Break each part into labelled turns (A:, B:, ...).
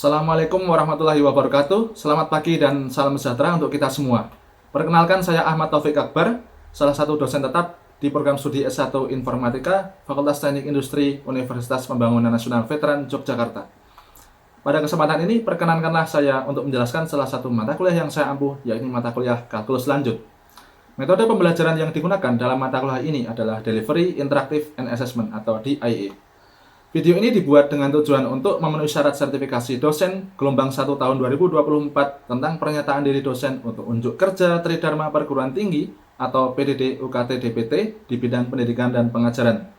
A: Assalamualaikum warahmatullahi wabarakatuh. Selamat pagi dan salam sejahtera untuk kita semua. Perkenalkan, saya Ahmad Taufik Akbar, salah satu dosen tetap di program studi S1 Informatika, Fakultas Teknik Industri, Universitas Pembangunan Nasional Veteran Yogyakarta. Pada kesempatan ini, perkenankanlah saya untuk menjelaskan salah satu mata kuliah yang saya ampuh, yaitu mata kuliah Kalkulus Lanjut. Metode pembelajaran yang digunakan dalam mata kuliah ini adalah Delivery Interactive and Assessment atau DIA. Video ini dibuat dengan tujuan untuk memenuhi syarat sertifikasi dosen gelombang 1 tahun 2024 tentang pernyataan diri dosen untuk unjuk kerja Tridharma Perguruan Tinggi atau PDD UKT DPT di bidang pendidikan dan pengajaran.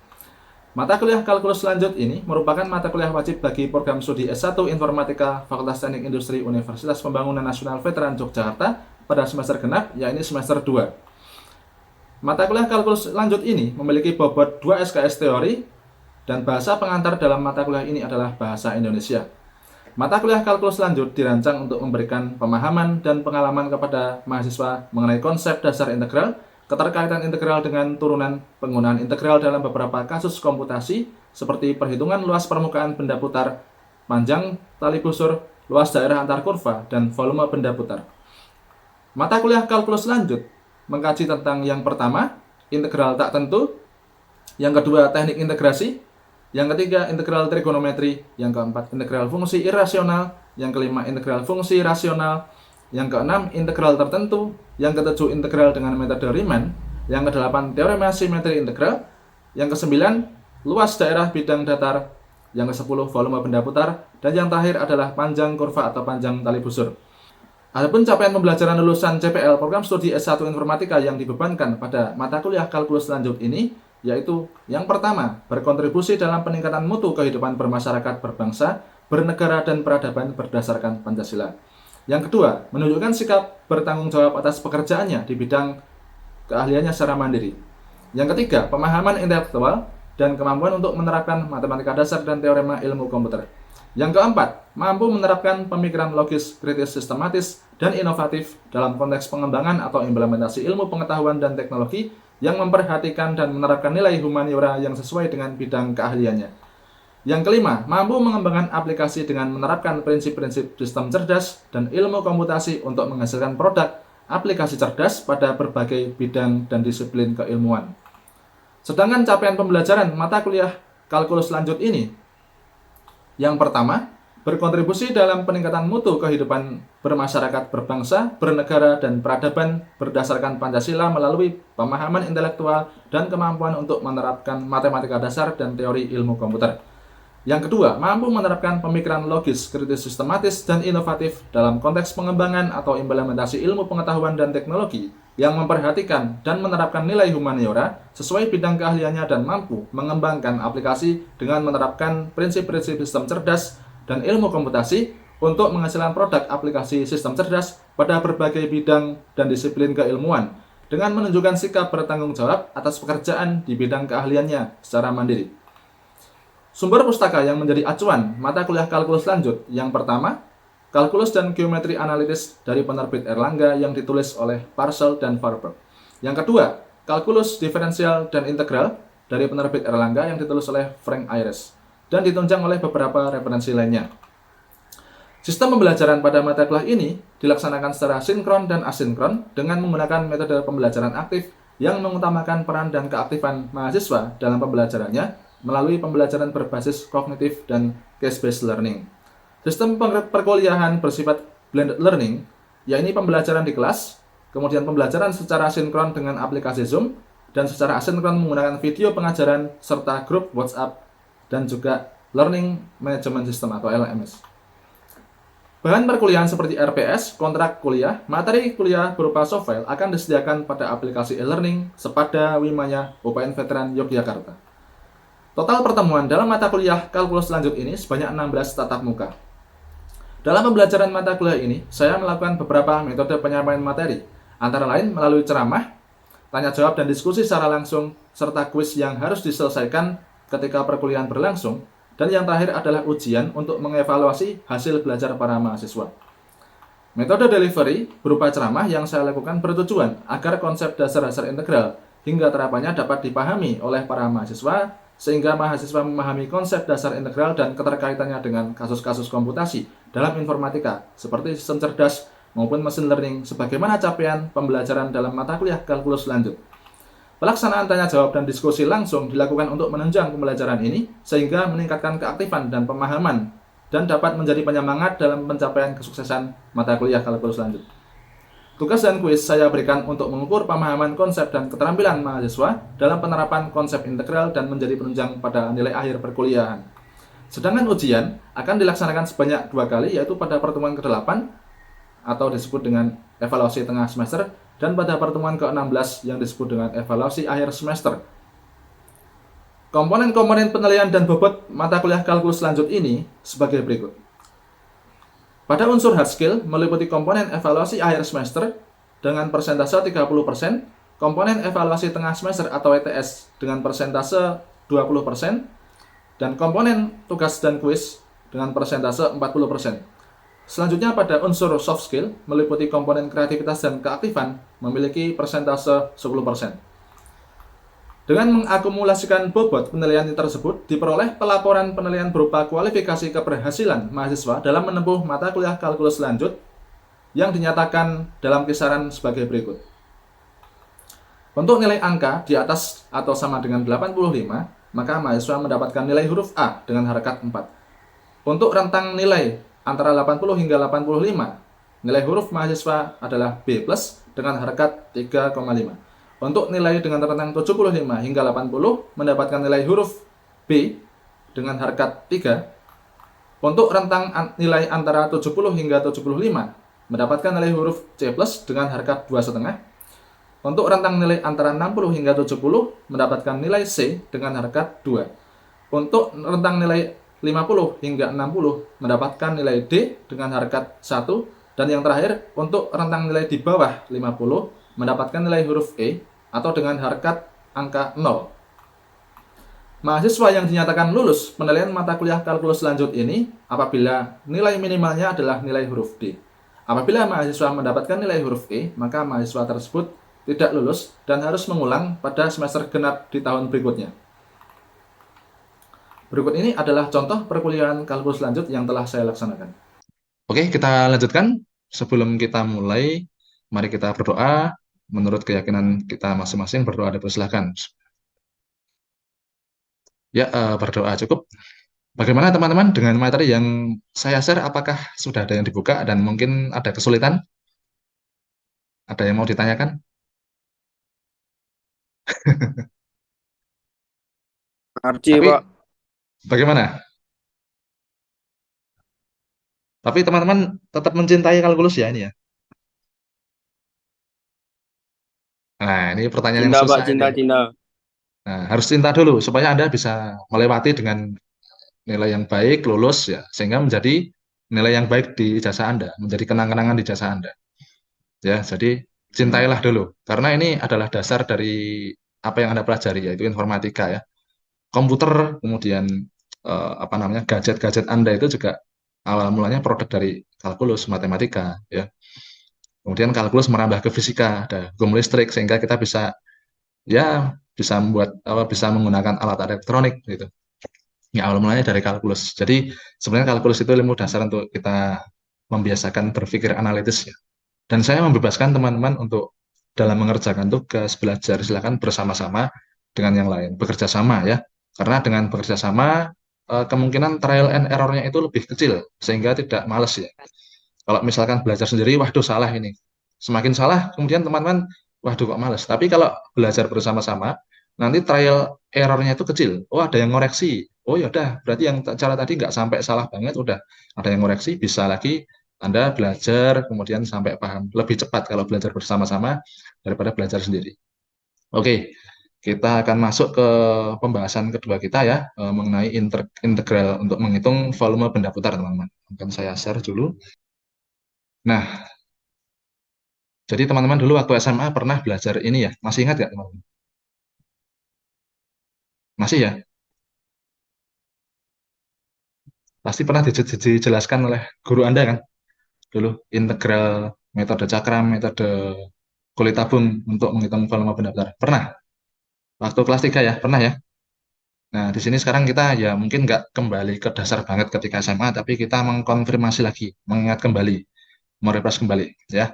A: Mata kuliah Kalkulus Lanjut ini merupakan mata kuliah wajib bagi program studi S1 Informatika Fakultas Teknik Industri Universitas Pembangunan Nasional Veteran Yogyakarta pada semester genap, yaitu semester 2. Mata kuliah Kalkulus Lanjut ini memiliki bobot 2 SKS teori dan bahasa pengantar dalam mata kuliah ini adalah bahasa Indonesia. Mata kuliah Kalkulus Lanjut dirancang untuk memberikan pemahaman dan pengalaman kepada mahasiswa mengenai konsep dasar integral, keterkaitan integral dengan turunan, penggunaan integral dalam beberapa kasus komputasi seperti perhitungan luas permukaan benda putar, panjang tali busur, luas daerah antar kurva, dan volume benda putar. Mata kuliah Kalkulus Lanjut mengkaji tentang yang pertama, integral tak tentu, yang kedua, teknik integrasi, yang ketiga, integral trigonometri, yang keempat, integral fungsi irasional, yang kelima, integral fungsi rasional, yang keenam, integral tertentu, yang ketujuh, integral dengan metode Riemann, yang kedelapan, teorema simetri integral, yang kesembilan, luas daerah bidang datar, yang kesepuluh, volume benda putar, dan yang terakhir adalah panjang kurva atau panjang tali busur. Adapun capaian pembelajaran lulusan CPL program studi S1 Informatika yang dibebankan pada mata kuliah Kalkulus Lanjut ini, yaitu yang pertama, berkontribusi dalam peningkatan mutu kehidupan bermasyarakat, berbangsa, bernegara, dan peradaban berdasarkan Pancasila. Yang kedua, menunjukkan sikap bertanggung jawab atas pekerjaannya di bidang keahliannya secara mandiri. Yang ketiga, pemahaman intelektual dan kemampuan untuk menerapkan matematika dasar dan teorema ilmu komputer. Yang keempat, mampu menerapkan pemikiran logis, kritis, sistematis, dan inovatif dalam konteks pengembangan atau implementasi ilmu pengetahuan dan teknologi yang memperhatikan dan menerapkan nilai humaniora yang sesuai dengan bidang keahliannya. Yang kelima, mampu mengembangkan aplikasi dengan menerapkan prinsip-prinsip sistem cerdas dan ilmu komputasi untuk menghasilkan produk aplikasi cerdas pada berbagai bidang dan disiplin keilmuan. Sedangkan capaian pembelajaran mata kuliah Kalkulus Lanjut ini, yang pertama, berkontribusi dalam peningkatan mutu kehidupan bermasyarakat, berbangsa, bernegara, dan peradaban berdasarkan Pancasila melalui pemahaman intelektual dan kemampuan untuk menerapkan matematika dasar dan teori ilmu komputer. Yang kedua, mampu menerapkan pemikiran logis, kritis, sistematis, dan inovatif dalam konteks pengembangan atau implementasi ilmu pengetahuan dan teknologi yang memperhatikan dan menerapkan nilai humaniora sesuai bidang keahliannya dan mampu mengembangkan aplikasi dengan menerapkan prinsip-prinsip sistem cerdas dan ilmu komputasi untuk menghasilkan produk aplikasi sistem cerdas pada berbagai bidang dan disiplin keilmuan dengan menunjukkan sikap bertanggung jawab atas pekerjaan di bidang keahliannya secara mandiri. Sumber pustaka yang menjadi acuan mata kuliah Kalkulus Lanjut yang pertama, Kalkulus dan Geometri Analitis dari penerbit Erlangga yang ditulis oleh Parcel dan Warburg. Yang kedua, Kalkulus Diferensial dan Integral dari penerbit Erlangga yang ditulis oleh Frank Ayres dan ditunjang oleh beberapa referensi lainnya. Sistem pembelajaran pada mata kuliah ini dilaksanakan secara sinkron dan asinkron dengan menggunakan metode pembelajaran aktif yang mengutamakan peran dan keaktifan mahasiswa dalam pembelajarannya melalui pembelajaran berbasis kognitif dan case-based learning. Sistem perkuliahan bersifat blended learning, yaitu pembelajaran di kelas, kemudian pembelajaran secara sinkron dengan aplikasi Zoom, dan secara asinkron menggunakan video pengajaran serta grup WhatsApp, dan juga Learning Management System atau LMS. Bahan perkuliahan seperti RPS, kontrak kuliah, materi kuliah berupa soft file akan disediakan pada aplikasi e-learning Sepada Wimaya UPN Veteran Yogyakarta. Total pertemuan dalam mata kuliah Kalkulus Lanjut ini sebanyak 16 tatap muka. Dalam pembelajaran mata kuliah ini, saya melakukan beberapa metode penyampaian materi, antara lain melalui ceramah, tanya jawab dan diskusi secara langsung, serta kuis yang harus diselesaikan ketika perkuliahan berlangsung, dan yang terakhir adalah ujian untuk mengevaluasi hasil belajar para mahasiswa. Metode delivery berupa ceramah yang saya lakukan bertujuan agar konsep dasar-dasar integral hingga terapannya dapat dipahami oleh para mahasiswa sehingga mahasiswa memahami konsep dasar integral dan keterkaitannya dengan kasus-kasus komputasi dalam informatika, seperti sistem cerdas maupun mesin learning, sebagaimana capaian pembelajaran dalam mata kuliah kalkulus lanjut. Pelaksanaan tanya jawab dan diskusi langsung dilakukan untuk menunjang pembelajaran ini, sehingga meningkatkan keaktifan dan pemahaman, dan dapat menjadi penyemangat dalam pencapaian kesuksesan mata kuliah kalkulus lanjut. Tugas dan kuis saya berikan untuk mengukur pemahaman konsep dan keterampilan mahasiswa dalam penerapan konsep integral dan menjadi penunjang pada nilai akhir perkuliahan. Sedangkan ujian akan dilaksanakan sebanyak 2 kali, yaitu pada pertemuan ke-8 atau disebut dengan evaluasi tengah semester, dan pada pertemuan ke-16 yang disebut dengan evaluasi akhir semester. Komponen-komponen penilaian dan bobot mata kuliah kalkulus lanjut ini sebagai berikut. Pada unsur hard skill meliputi komponen evaluasi akhir semester dengan persentase 30%, komponen evaluasi tengah semester atau ETS dengan persentase 20%, dan komponen tugas dan kuis dengan persentase 40%. Selanjutnya pada unsur soft skill meliputi komponen kreativitas dan keaktifan memiliki persentase 10%. Dengan mengakumulasikan bobot penilaian tersebut, diperoleh pelaporan penilaian berupa kualifikasi keberhasilan mahasiswa dalam menempuh mata kuliah kalkulus lanjut yang dinyatakan dalam kisaran sebagai berikut. Untuk nilai angka di atas atau sama dengan 85, maka mahasiswa mendapatkan nilai huruf A dengan harkat 4. Untuk rentang nilai antara 80 hingga 85, nilai huruf mahasiswa adalah B+ dengan harkat 3,5. Untuk nilai dengan rentang 75 hingga 80 mendapatkan nilai huruf B dengan harkat 3. Untuk rentang nilai antara 70 hingga 75 mendapatkan nilai huruf C+ dengan harkat 2,5. Untuk rentang nilai antara 60 hingga 70 mendapatkan nilai C dengan harkat 2. Untuk rentang nilai 50 hingga 60 mendapatkan nilai D dengan harkat 1. Dan yang terakhir, untuk rentang nilai di bawah 50 mendapatkan nilai huruf E atau dengan harkat angka 0. Mahasiswa yang dinyatakan lulus penilaian mata kuliah kalkulus lanjut ini apabila nilai minimalnya adalah nilai huruf D. Apabila mahasiswa mendapatkan nilai huruf E, maka mahasiswa tersebut tidak lulus dan harus mengulang pada semester genap di tahun berikutnya. Berikut ini adalah contoh perkuliahan kalkulus lanjut yang telah saya laksanakan. Oke, kita lanjutkan. Sebelum kita mulai, mari kita berdoa. Menurut keyakinan kita masing-masing, berdoa dipersilahkan. Ya, berdoa cukup. Bagaimana teman-teman dengan materi yang saya share? Apakah sudah ada yang dibuka dan mungkin ada kesulitan? Ada yang mau ditanyakan?
B: Archie,
A: Tapi
B: Pak.
A: bagaimana? Tapi teman-teman tetap mencintai kalkulus ya ini ya. Nah, ini pertanyaan yang
B: Cinta, Pak.
A: susah ini.
B: Cinta, cinta.
A: Nah, harus cinta dulu supaya Anda bisa melewati dengan nilai yang baik, lulus ya, sehingga menjadi nilai yang baik di jasa Anda, menjadi kenang-kenangan di jasa Anda. Ya, jadi cintailah dulu karena ini adalah dasar dari apa yang Anda pelajari, yaitu informatika ya. Komputer, kemudian apa namanya, gadget-gadget Anda itu juga awal mulanya produk dari kalkulus, matematika ya. Kemudian kalkulus merambah ke fisika, ada hukum listrik sehingga kita bisa ya bisa membuat apa, bisa menggunakan alat elektronik gitu. Ya, awal mulanya dari kalkulus. Jadi sebenarnya kalkulus itu ilmu dasar untuk kita membiasakan berpikir analitis ya. Dan saya membebaskan teman-teman untuk dalam mengerjakan tugas belajar silakan bersama-sama dengan yang lain, bekerja sama ya. Karena dengan bekerja sama kemungkinan trial and error-nya itu lebih kecil sehingga tidak males ya. Kalau misalkan belajar sendiri, waduh salah ini. Semakin salah, kemudian teman-teman, waduh kok males. Tapi kalau belajar bersama-sama, nanti trial error-nya itu kecil. Oh ada yang ngoreksi. Oh ya udah, berarti yang cara tadi nggak sampai salah banget, udah ada yang ngoreksi, bisa lagi Anda belajar, kemudian sampai paham. Lebih cepat kalau belajar bersama-sama daripada belajar sendiri. Oke, kita akan masuk ke pembahasan kedua kita ya, mengenai integral untuk menghitung volume benda putar, teman-teman. Akan saya share dulu. Nah, jadi teman-teman dulu waktu SMA pernah belajar ini ya, masih ingat nggak teman-teman? Masih ya? Pasti pernah dijelaskan oleh guru Anda kan? Dulu integral, metode cakram, metode kulit tabung untuk menghitung volume benda putar. Pernah? Waktu kelas 3 ya? Pernah ya? Nah, di sini sekarang kita ya mungkin nggak kembali ke dasar banget ketika SMA, tapi kita mengkonfirmasi lagi, mengingat kembali, merefresh kembali, ya.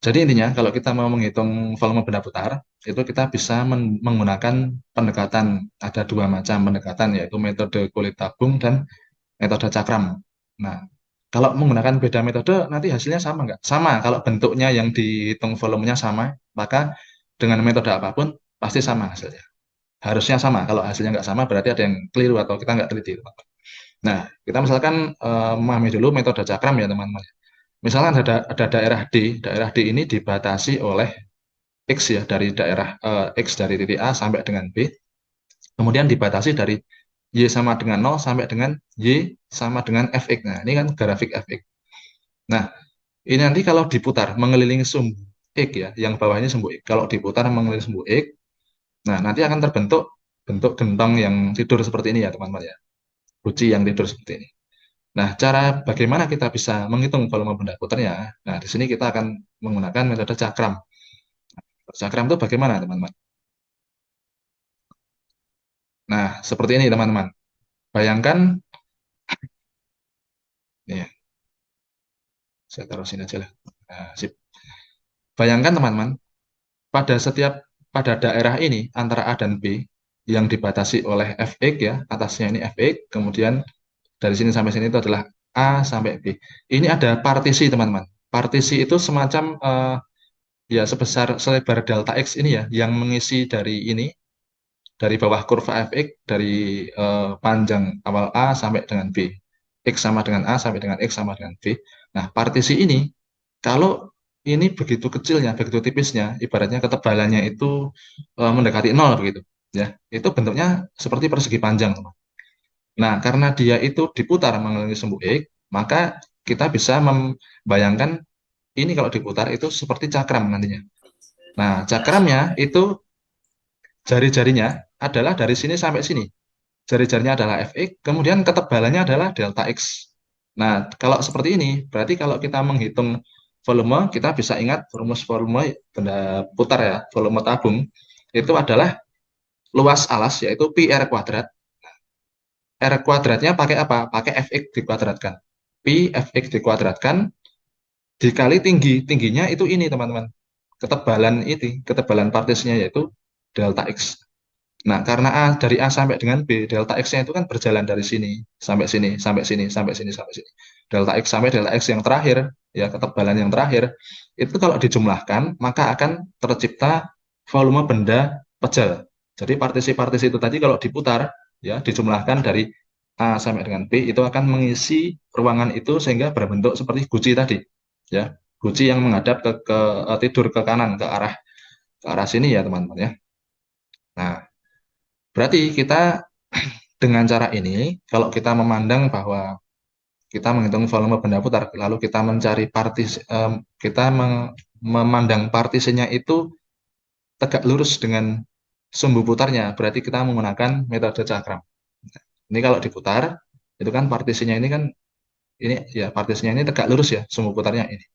A: Jadi intinya kalau kita mau menghitung volume benda putar, itu kita bisa menggunakan pendekatan, ada dua macam pendekatan, yaitu metode kulit tabung dan metode cakram. Nah, kalau menggunakan beda metode, nanti hasilnya sama nggak? Sama, kalau bentuknya yang dihitung volumenya sama, maka dengan metode apapun pasti sama hasilnya. Harusnya sama, kalau hasilnya nggak sama berarti ada yang keliru atau kita nggak teliti. Nah, kita misalkan memahami dulu metode cakram ya teman-teman. Misalkan ada daerah D ini dibatasi oleh X ya, dari daerah X dari titik A sampai dengan B, kemudian dibatasi dari Y sama dengan 0 sampai dengan Y sama dengan Fx. Nah, ini kan grafik Fx. Nah, ini nanti kalau diputar mengelilingi sumbu X ya, yang bawahnya sumbu X. Kalau diputar mengelilingi sumbu X, nah nanti akan terbentuk bentuk gentong yang tidur seperti ini ya teman-teman ya. Guci yang tidur seperti ini. Nah, cara bagaimana kita bisa menghitung volume benda putarnya? Nah, di sini kita akan menggunakan metode cakram. Cakram itu bagaimana teman-teman? Nah, seperti ini teman-teman. Bayangkan, ya, saya taruh sini aja lah. Nah, sip. Bayangkan teman-teman, pada daerah ini antara A dan B yang dibatasi oleh Fx ya, atasnya ini Fx, kemudian dari sini sampai sini itu adalah A sampai B. Ini ada partisi teman-teman. Partisi itu semacam ya sebesar selebar delta X ini ya, yang mengisi dari ini, dari bawah kurva Fx, dari panjang awal A sampai dengan B. X sama dengan A sampai dengan X sama dengan B. Nah, partisi ini, kalau ini begitu kecilnya, begitu tipisnya, ibaratnya ketebalannya itu mendekati nol begitu. Ya, itu bentuknya seperti persegi panjang, teman. Nah, karena dia itu diputar mengelilingi sumbu X, maka kita bisa membayangkan ini kalau diputar itu seperti cakram nantinya. Nah, cakramnya itu jari-jarinya adalah dari sini sampai sini. Jari-jarinya adalah Fx, kemudian ketebalannya adalah delta X. Nah, kalau seperti ini, berarti kalau kita menghitung volume, kita bisa ingat rumus volume benda putar ya, volume tabung, itu adalah luas alas, yaitu pi R kuadrat. R kuadratnya pakai apa? Pakai Fx dikuadratkan. Pi Fx dikuadratkan dikali tingginya itu ini teman-teman. Ketebalan partisinya yaitu delta X. Nah, karena dari A sampai dengan B, delta X-nya itu kan berjalan dari sini, sampai sini, sampai sini, sampai sini, sampai sini. Delta X sampai delta X yang terakhir, ya ketebalan yang terakhir, itu kalau dijumlahkan, maka akan tercipta volume benda pejal. Jadi partisi-partisi itu tadi kalau diputar, ya dijumlahkan dari A sampai dengan B, itu akan mengisi ruangan itu sehingga berbentuk seperti guci tadi. Ya, guci yang menghadap tidur ke kanan, ke arah sini ya teman-teman ya. Nah, berarti kita dengan cara ini, kalau kita memandang bahwa kita menghitung volume benda putar, lalu kita mencari kita memandang partisinya itu tegak lurus dengan sumbu putarnya, berarti kita menggunakan metode cakram. Ini kalau diputar, itu kan partisinya ini kan ini ya partisinya ini tegak lurus ya, sumbu putarnya ini.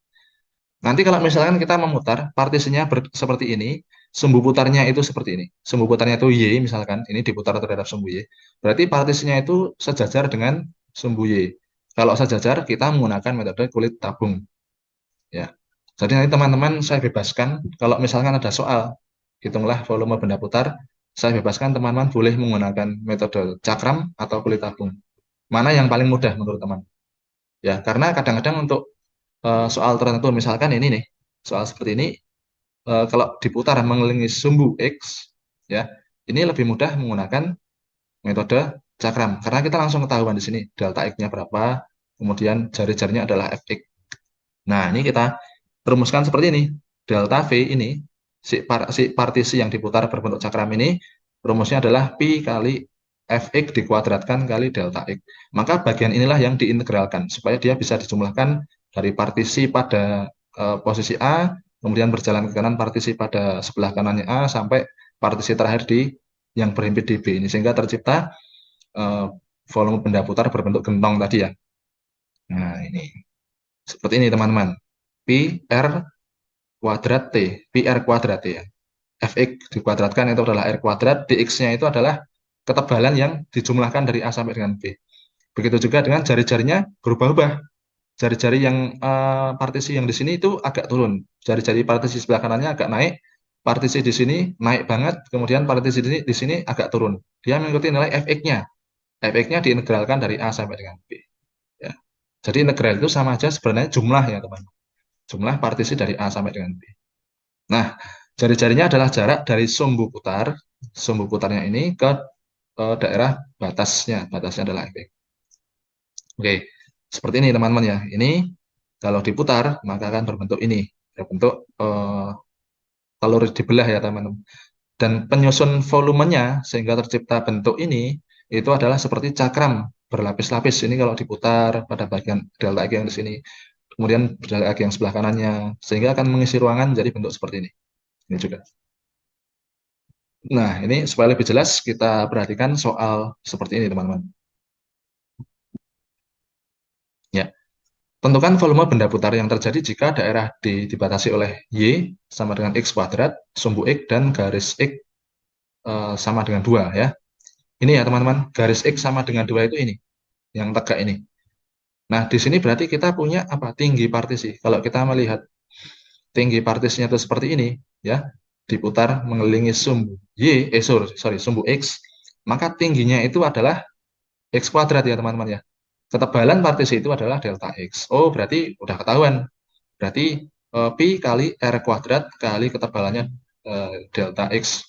A: Nanti kalau misalkan kita memutar, partisinya seperti ini, sumbu putarnya itu seperti ini. Sumbu putarnya itu Y, misalkan, ini diputar terhadap sumbu Y. Berarti partisinya itu sejajar dengan sumbu Y. Kalau sejajar, kita menggunakan metode kulit tabung. Ya. Jadi nanti teman-teman saya bebaskan, kalau misalkan ada soal, hitunglah volume benda putar, saya bebaskan teman-teman boleh menggunakan metode cakram atau kulit tabung. Mana yang paling mudah menurut teman? Ya, karena kadang-kadang untuk soal tertentu, misalkan ini nih, soal seperti ini, kalau diputar mengelilingi sumbu X, ya, ini lebih mudah menggunakan metode cakram. Karena kita langsung ketahuan di sini, delta X-nya berapa, kemudian jari-jarinya adalah Fx. Nah, ini kita rumuskan seperti ini. Delta V ini, si partisi yang diputar berbentuk cakram ini, rumusnya adalah pi kali Fx dikuadratkan kali delta X. Maka bagian inilah yang diintegralkan, supaya dia bisa dijumlahkan dari partisi pada posisi A, kemudian berjalan ke kanan partisi pada sebelah kanannya A, sampai partisi terakhir yang berhimpit di B ini, sehingga tercipta eh, volume benda putar berbentuk gentong tadi ya. Nah, ini. Seperti ini teman-teman. Pi R kuadrat T, pi R kuadrat ya. Fx dikuadratkan itu adalah R kuadrat, dx-nya itu adalah ketebalan yang dijumlahkan dari A sampai dengan B. Begitu juga dengan jari-jarinya berubah-ubah. Jari-jari yang partisi yang di sini itu agak turun. Jari-jari partisi sebelah kanannya agak naik. Partisi di sini naik banget. Kemudian partisi di sini agak turun. Dia mengikuti nilai Fx-nya. Fx-nya diintegralkan dari A sampai dengan B. Ya. Jadi integral itu sama aja sebenarnya jumlah ya teman. Jumlah partisi dari A sampai dengan B. Nah, jari-jarinya adalah jarak dari sumbu putarnya ini ke daerah batasnya. Batasnya adalah Fx. Oke, seperti ini teman-teman ya. Ini kalau diputar maka akan berbentuk ini, berbentuk telur dibelah ya teman-teman. Dan penyusun volumenya sehingga tercipta bentuk ini itu adalah seperti cakram berlapis-lapis. Ini kalau diputar pada bagian delta X yang di sini, kemudian delta X yang sebelah kanannya, sehingga akan mengisi ruangan jadi bentuk seperti ini. Ini juga. Nah, ini supaya lebih jelas kita perhatikan soal seperti ini teman-teman. Ya. Tentukan volume benda putar yang terjadi jika daerah D dibatasi oleh Y sama dengan X kuadrat, sumbu X, dan garis X sama dengan 2 ya. Ini ya teman-teman, garis X sama dengan 2 itu ini, yang tegak ini. Nah, di sini berarti kita punya apa? Tinggi partisi. Kalau kita melihat tinggi partisinya itu seperti ini, ya, diputar mengelilingi sumbu Y, sumbu X, maka tingginya itu adalah X kuadrat ya teman-teman ya. Ketebalan partisi itu adalah delta X. Oh, berarti udah ketahuan. Berarti pi kali R kuadrat kali ketebalannya delta X.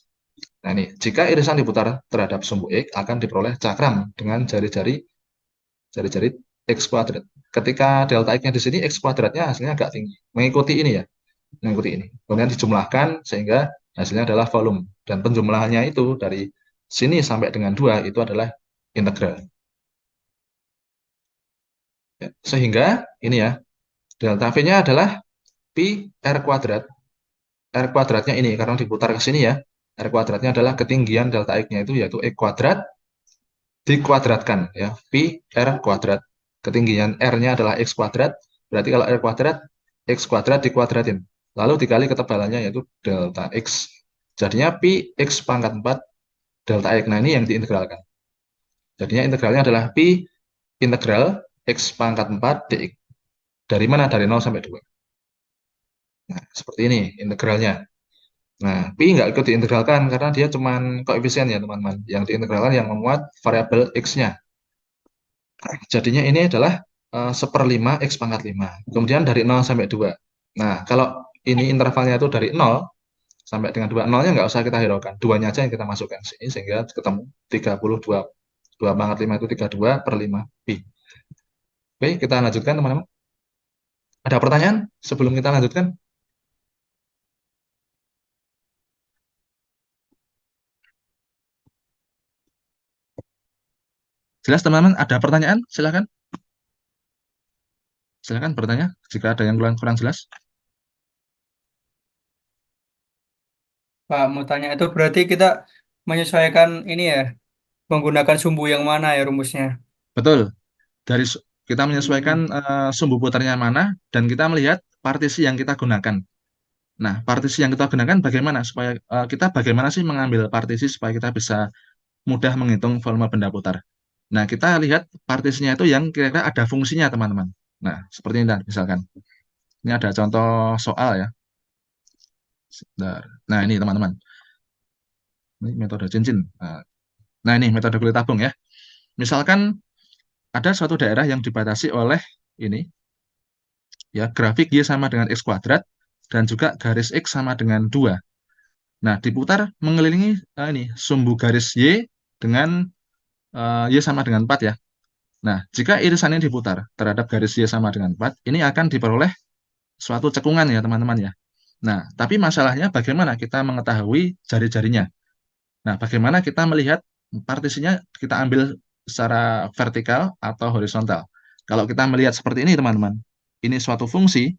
A: Nah ini, jika irisan diputar terhadap sumbu X akan diperoleh cakram dengan jari-jari X kuadrat. Ketika delta X-nya di sini, X kuadratnya hasilnya agak tinggi. Mengikuti ini ya, mengikuti ini. Kemudian dijumlahkan sehingga hasilnya adalah volume. Dan penjumlahannya itu dari sini sampai dengan 2 itu adalah integral. Ya, sehingga ini ya, delta V-nya adalah pi R kuadrat. R kuadratnya ini, karena diputar ke sini ya. R kuadratnya adalah ketinggian delta X-nya itu yaitu X kuadrat dikuadratkan ya. Pi R kuadrat. Ketinggian R-nya adalah X kuadrat. Berarti kalau R kuadrat, X kuadrat dikuadratin. Lalu dikali ketebalannya yaitu delta X. Jadinya pi X pangkat 4 delta X. Nah ini yang diintegralkan. Jadinya integralnya adalah pi integral X pangkat 4 dx. Dari mana? Dari 0 sampai 2. Nah, seperti ini integralnya. Nah, pi nggak ikut diintegralkan karena dia cuma koefisien ya teman-teman. Yang diintegralkan yang memuat variabel x-nya. Jadinya ini adalah 1/5 x pangkat 5. Kemudian dari 0 sampai 2. Nah, kalau ini intervalnya itu dari 0 sampai dengan 2, 0-nya nggak usah kita hiraukan. 2-nya aja yang kita masukkan sini sehingga ketemu 32. 2 pangkat 5 itu 32/5 pi. Oke, kita lanjutkan teman-teman. Ada pertanyaan sebelum kita lanjutkan? Jelas teman-teman, ada pertanyaan? Silakan. Silakan bertanya jika ada yang kurang jelas.
B: Pak, mau tanya itu berarti kita menyesuaikan ini ya, menggunakan sumbu yang mana ya rumusnya?
A: Betul. Dari kita menyesuaikan
B: Hmm.
A: sumbu putarnya mana dan kita melihat partisi yang kita gunakan. Nah, partisi yang kita gunakan bagaimana supaya kita bagaimana sih mengambil partisi supaya kita bisa mudah menghitung volume benda putar. Nah, kita lihat partisinya itu yang kira-kira ada fungsinya, teman-teman. Nah, seperti ini misalkan. Ini ada contoh soal ya. Sebentar. Nah, ini teman-teman. Ini metode cincin. Nah, ini metode kulit tabung ya. Misalkan ada suatu daerah yang dibatasi oleh ini ya, grafik Y sama dengan X kuadrat dan juga garis X sama dengan 2. Nah, diputar mengelilingi ini sumbu garis Y dengan Y sama dengan 4 ya. Nah, jika irisannya diputar terhadap garis Y sama dengan 4, ini akan diperoleh suatu cekungan ya teman-teman ya. Nah, tapi masalahnya bagaimana kita mengetahui jari-jarinya. Nah, bagaimana kita melihat partisinya kita ambil secara vertikal atau horizontal. Kalau kita melihat seperti ini teman-teman, ini suatu fungsi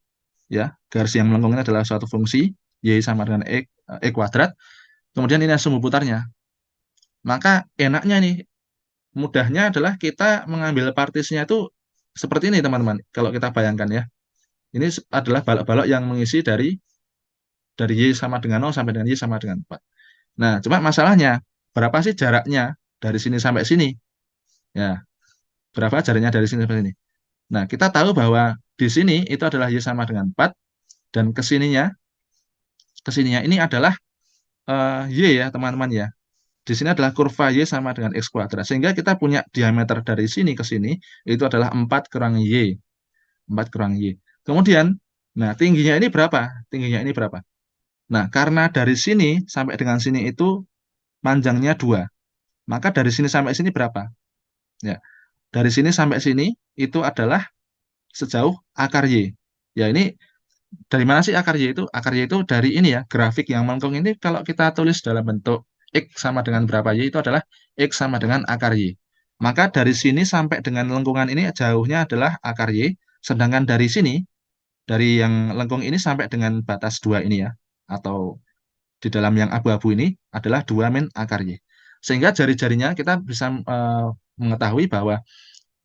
A: ya, garis yang melengkung ini adalah suatu fungsi Y sama dengan E kuadrat, kemudian ini sumbu putarnya. Maka enaknya nih, mudahnya adalah kita mengambil partisinya itu seperti ini teman-teman. Kalau kita bayangkan ya, ini adalah balok-balok yang mengisi dari Y sama dengan 0 sampai dengan Y sama dengan 4. Nah, cuma masalahnya berapa sih jaraknya? dari sini sampai sini. Ya, berapa jaraknya dari sini sampai sini. Nah, kita tahu bahwa di sini itu adalah Y sama dengan 4, dan kesininya ini adalah Y ya, teman-teman ya. Di sini adalah kurva Y sama dengan X kuadrat. Sehingga kita punya diameter dari sini ke sini, itu adalah 4 kurang Y. 4 kurang Y. Kemudian, nah tingginya ini berapa? Tingginya ini berapa? Nah, karena dari sini sampai dengan sini itu panjangnya 2. Maka dari sini sampai sini berapa? Ya, dari sini sampai sini itu adalah sejauh akar Y. Ya, ini dari mana sih akar Y itu? Akar Y itu dari ini ya, grafik yang melengkung ini kalau kita tulis dalam bentuk X sama dengan berapa Y itu adalah X sama dengan akar Y. Maka dari sini sampai dengan lengkungan ini jauhnya adalah akar Y, sedangkan dari sini, dari yang lengkung ini sampai dengan batas 2 ini ya, atau di dalam yang abu-abu ini adalah 2 min akar Y. Sehingga jari-jarinya kita bisa mengetahui bahwa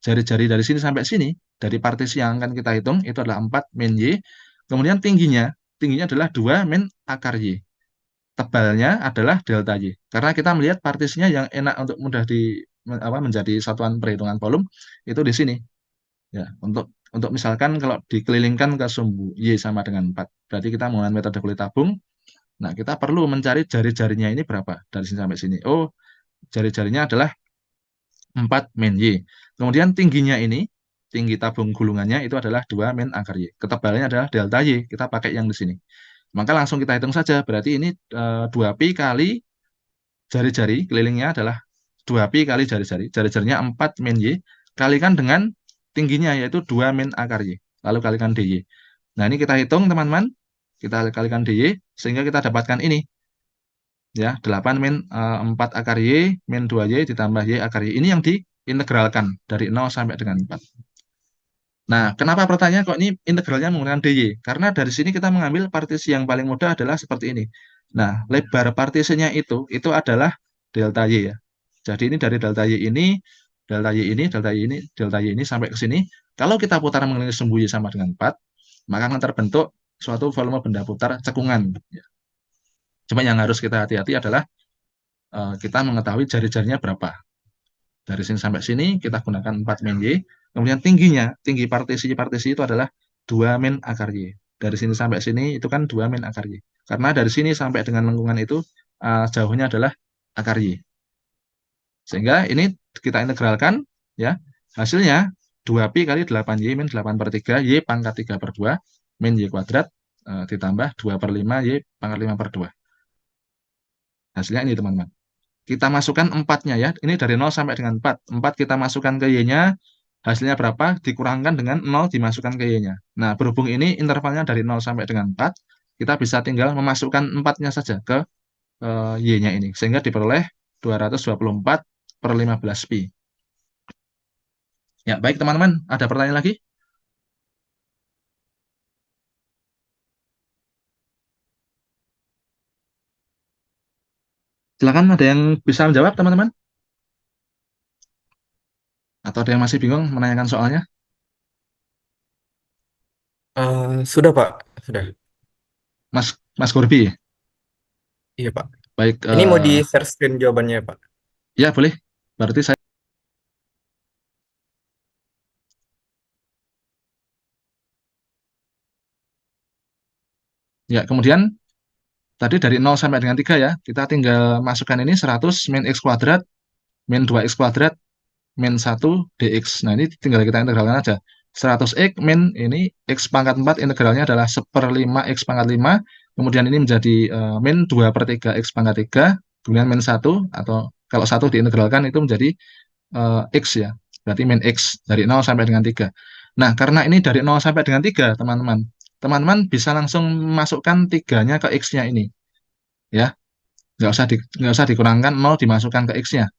A: jari-jari dari sini sampai sini, dari partisi yang akan kita hitung, itu adalah 4 min Y. Kemudian tingginya adalah 2 min akar Y. Tebalnya adalah delta Y. Karena kita melihat partisinya yang enak untuk mudah menjadi satuan perhitungan volume, itu di sini. Ya, untuk misalkan kalau dikelilingkan ke sumbu Y sama dengan 4, berarti kita menggunakan metode kulit tabung. Nah, kita perlu mencari jari-jarinya ini berapa dari sini sampai sini. Oh, jari-jarinya adalah 4 min Y. Kemudian tingginya ini, tinggi tabung gulungannya itu adalah 2 min akar Y. Ketebalannya adalah delta Y, kita pakai yang di sini. Maka langsung kita hitung saja, berarti ini 2pi kali jari-jari kelilingnya adalah 2pi kali jari-jari. Jari-jarinya 4 min Y, kalikan dengan tingginya yaitu 2 min akar Y. Lalu kalikan DY. Nah, ini kita hitung teman-teman. Kita kalikan DY, sehingga kita dapatkan ini. Ya, 8 min 4 akar Y min 2Y ditambah Y akar Y. Ini yang diintegralkan dari 0 sampai dengan 4. Nah, kenapa pertanyaan kok ini integralnya menggunakan DY? Karena dari sini kita mengambil partisi yang paling mudah adalah seperti ini. Nah, lebar partisinya itu adalah delta Y ya. Jadi ini dari delta Y ini, delta Y ini, delta Y ini, delta Y ini sampai ke sini. Kalau kita putar mengelilingi sumbu Y sama dengan 4, maka akan terbentuk suatu volume benda putar cekungan. Ya. Cuma yang harus kita hati-hati adalah kita mengetahui jari-jarinya berapa. Dari sini sampai sini kita gunakan 4 min Y. Kemudian tinggi partisi itu adalah 2 min akar Y. Dari sini sampai sini itu kan 2 min akar Y. Karena dari sini sampai dengan lengkungan itu jauhnya adalah akar Y. Sehingga ini kita integralkan ya. Hasilnya 2pi kali 8Y min 8 per 3 Y pangkat 3 per 2 min Y kuadrat ditambah 2 per 5 Y pangkat 5 per 2. Hasilnya ini teman-teman. Kita masukkan 4-nya ya. Ini dari 0 sampai dengan 4. 4 kita masukkan ke Y-nya, hasilnya berapa? Dikurangkan dengan 0 dimasukkan ke Y-nya. Nah, berhubung ini intervalnya dari 0 sampai dengan 4, kita bisa tinggal memasukkan 4-nya saja ke Y-nya ini. Sehingga diperoleh 224 per 15 pi. Ya, baik teman-teman. Ada pertanyaan lagi? Silakan, ada yang bisa menjawab teman-teman? Atau ada yang masih bingung menanyakan soalnya?
C: Sudah Pak, sudah.
A: Mas Gorbi?
C: Iya Pak.
A: Baik,
C: Ini mau di share screen jawabannya Pak.
A: ya boleh. Berarti saya ya, kemudian tadi dari 0 sampai dengan 3 ya, kita tinggal masukkan ini 100 min X kuadrat, min 2X kuadrat, min 1 DX. Nah, ini tinggal kita integralkan aja. 100X min ini X pangkat 4 integralnya adalah 1/5 X pangkat 5, kemudian ini menjadi min 2 per 3 X pangkat 3, kemudian min 1, atau kalau 1 diintegralkan itu menjadi X ya, berarti min X dari 0 sampai dengan 3. Nah, karena ini dari 0 sampai dengan 3, teman-teman. Teman-teman bisa langsung masukkan 3-nya ke X-nya ini. Ya, nggak usah dikurangkan 0 dimasukkan ke X-nya.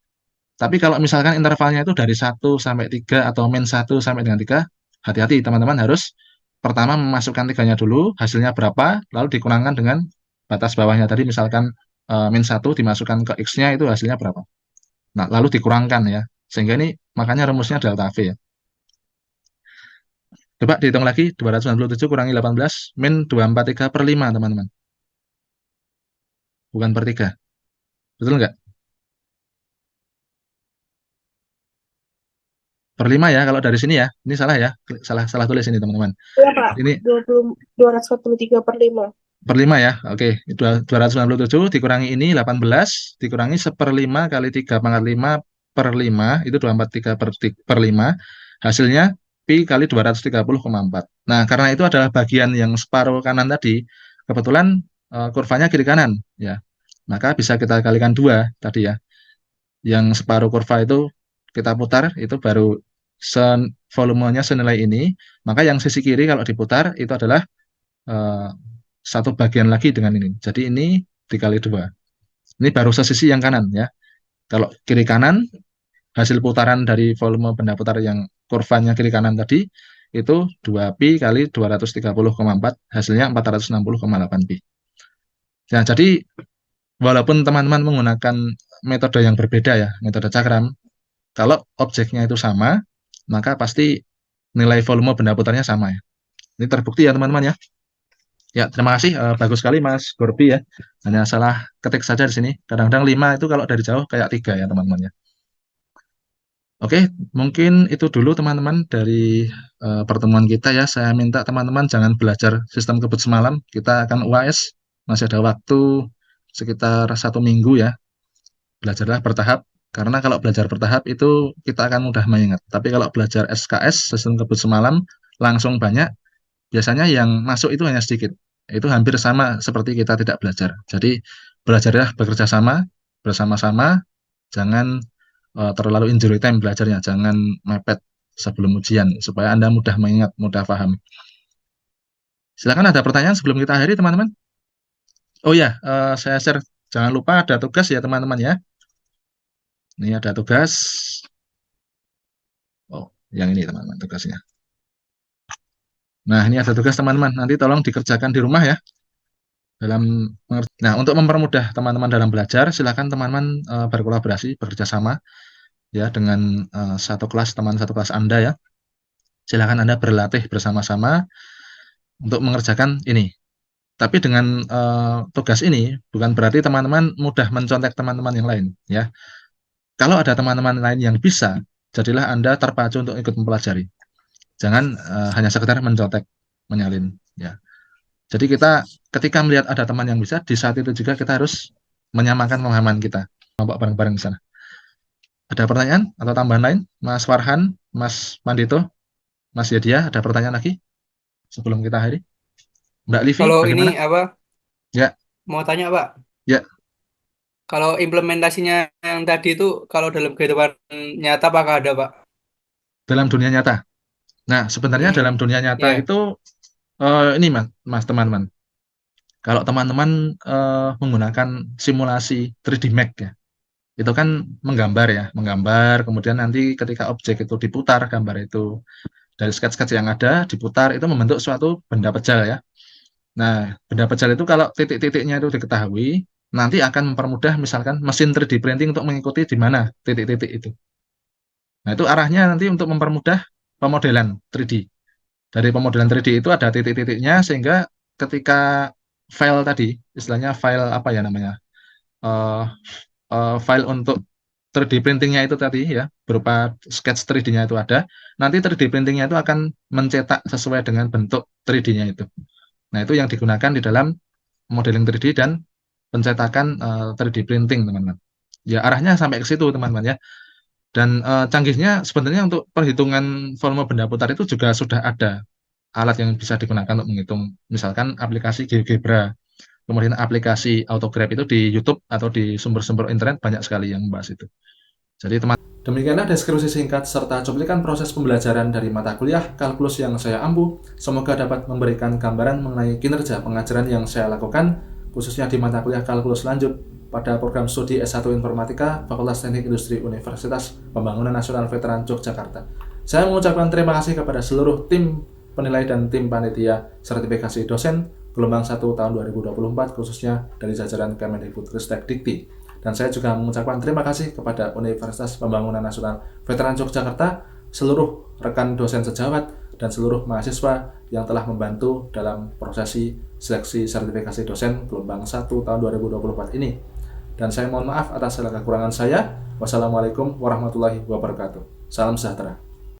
A: Tapi kalau misalkan intervalnya itu dari 1 sampai 3 atau min 1 sampai dengan 3, hati-hati teman-teman harus pertama memasukkan 3-nya dulu, hasilnya berapa, lalu dikurangkan dengan batas bawahnya tadi, misalkan min 1 dimasukkan ke X-nya itu hasilnya berapa. Nah, lalu dikurangkan ya. Sehingga ini makanya rumusnya delta V ya. Coba dihitung lagi, 297 kurangi 18, min 243 per 5, teman-teman. Bukan per 3. Betul nggak? per 5 ya kalau dari sini ya. Ini salah ya. Salah tulis ini teman-teman.
D: Iya, Pak.
A: Ini
D: 243 per 5.
A: per 5 ya. Oke, 297 dikurangi ini 18 dikurangi 1/5 kali 3 pangkat 5 per 5 itu 243 per 5. Hasilnya pi kali 230,4. Nah, karena itu adalah bagian yang separuh kanan tadi, kebetulan kurvanya kiri kanan ya. Maka bisa kita kalikan 2 tadi ya. Yang separuh kurva itu kita putar itu baru volumenya senilai ini. Maka yang sisi kiri kalau diputar itu adalah eh, satu bagian lagi dengan ini. Jadi ini dikali 2. Ini baru sesisi yang kanan ya. Kalau kiri kanan, hasil putaran dari volume benda putar yang kurvanya kiri kanan tadi, itu 2pi kali 230,4, hasilnya 460,8 pi. Nah, jadi walaupun teman-teman menggunakan metode yang berbeda ya, metode cakram, kalau objeknya itu sama, maka pasti nilai volume benda putarnya sama ya. Ini terbukti ya teman-teman ya. Ya, terima kasih. Bagus sekali Mas Gorbi ya. Hanya salah ketik saja di sini. Kadang-kadang 5 itu kalau dari jauh kayak 3 ya teman-teman ya. Oke, mungkin itu dulu teman-teman dari pertemuan kita ya. Saya minta teman-teman jangan belajar sistem kebut semalam. Kita akan UAS. Masih ada waktu sekitar 1 minggu ya. Belajarlah bertahap. Karena kalau belajar bertahap itu kita akan mudah mengingat. Tapi kalau belajar SKS, sistem kebut semalam, langsung banyak. Biasanya yang masuk itu hanya sedikit. Itu hampir sama seperti kita tidak belajar. Jadi belajarlah bekerja sama, bersama-sama, jangan terlalu injury time belajarnya, jangan mepet sebelum ujian, supaya Anda mudah mengingat, mudah paham. Silakan ada pertanyaan sebelum kita akhiri teman-teman. Oh ya, saya share, jangan lupa ada tugas ya teman-teman ya. Ini ada tugas. Oh, yang ini teman-teman tugasnya. Nah, ini ada tugas teman-teman. Nanti tolong dikerjakan di rumah ya. Nah, untuk mempermudah teman-teman dalam belajar, silakan teman-teman berkolaborasi, bekerja sama ya dengan teman satu kelas Anda ya. Silakan Anda berlatih bersama-sama untuk mengerjakan ini. Tapi dengan tugas ini bukan berarti teman-teman mudah mencontek teman-teman yang lain ya. Kalau ada teman-teman lain yang bisa, jadilah Anda terpacu untuk ikut mempelajari. Jangan hanya sekedar mencontek, menyalin ya. Jadi kita ketika melihat ada teman yang bisa, di saat itu juga kita harus menyamakan pemahaman kita. Kelompok bareng-bareng di sana. Ada pertanyaan atau tambahan lain? Mas Farhan, Mas Pandito, Mas Yadia, ada pertanyaan lagi sebelum kita akhiri? Mbak Livi,
B: Kalau
A: bagaimana?
B: ini apa?
A: Ya,
B: Mau tanya, Pak.
A: ya.
B: Kalau implementasinya yang tadi itu kalau dalam kehidupan nyata apakah ada, Pak?
A: Dalam dunia nyata. Nah, sebenarnya dalam dunia nyata
B: Ya.
A: itu ini mas teman-teman. Kalau teman-teman menggunakan simulasi 3D Max ya, itu kan menggambar, kemudian nanti ketika objek itu diputar, gambar itu dari sketch-sketch yang ada diputar, itu membentuk suatu benda pejal ya. Nah, benda pejal itu kalau titik-titiknya itu diketahui, nanti akan mempermudah misalkan mesin 3D printing untuk mengikuti di mana titik-titik itu. Nah, itu arahnya nanti untuk mempermudah pemodelan 3D. Dari pemodelan 3D itu ada titik-titiknya sehingga ketika file tadi, istilahnya file apa ya namanya, eh, file untuk 3D printingnya itu tadi ya, berupa sketch 3D-nya itu ada, nanti 3D printingnya itu akan mencetak sesuai dengan bentuk 3D-nya itu. Nah, itu yang digunakan di dalam modeling 3D dan pencetakan 3D printing, teman-teman. Ya, arahnya sampai ke situ, teman-teman ya. Dan canggihnya sebenarnya untuk perhitungan volume benda putar itu juga sudah ada alat yang bisa digunakan untuk menghitung, misalkan aplikasi GeoGebra, kemudian aplikasi Autograph itu di YouTube atau di sumber-sumber internet banyak sekali yang membahas itu. Jadi teman, demikianlah deskripsi singkat serta cuplikan proses pembelajaran dari mata kuliah kalkulus yang saya ampu. Semoga dapat memberikan gambaran mengenai kinerja pengajaran yang saya lakukan, khususnya di mata kuliah kalkulus lanjut pada program studi S1 Informatika Fakultas Teknik Industri Universitas Pembangunan Nasional Veteran Yogyakarta. Saya mengucapkan terima kasih kepada seluruh tim penilai dan tim panitia sertifikasi dosen gelombang 1 tahun 2024, khususnya dari jajaran Kemendikbudristek Dikti. Dan saya juga mengucapkan terima kasih kepada Universitas Pembangunan Nasional Veteran Yogyakarta, seluruh rekan dosen sejawat, dan seluruh mahasiswa yang telah membantu dalam prosesi seleksi sertifikasi dosen gelombang 1 tahun 2024 ini. Dan saya mohon maaf atas segala kekurangan saya. Wassalamualaikum warahmatullahi wabarakatuh. Salam sejahtera.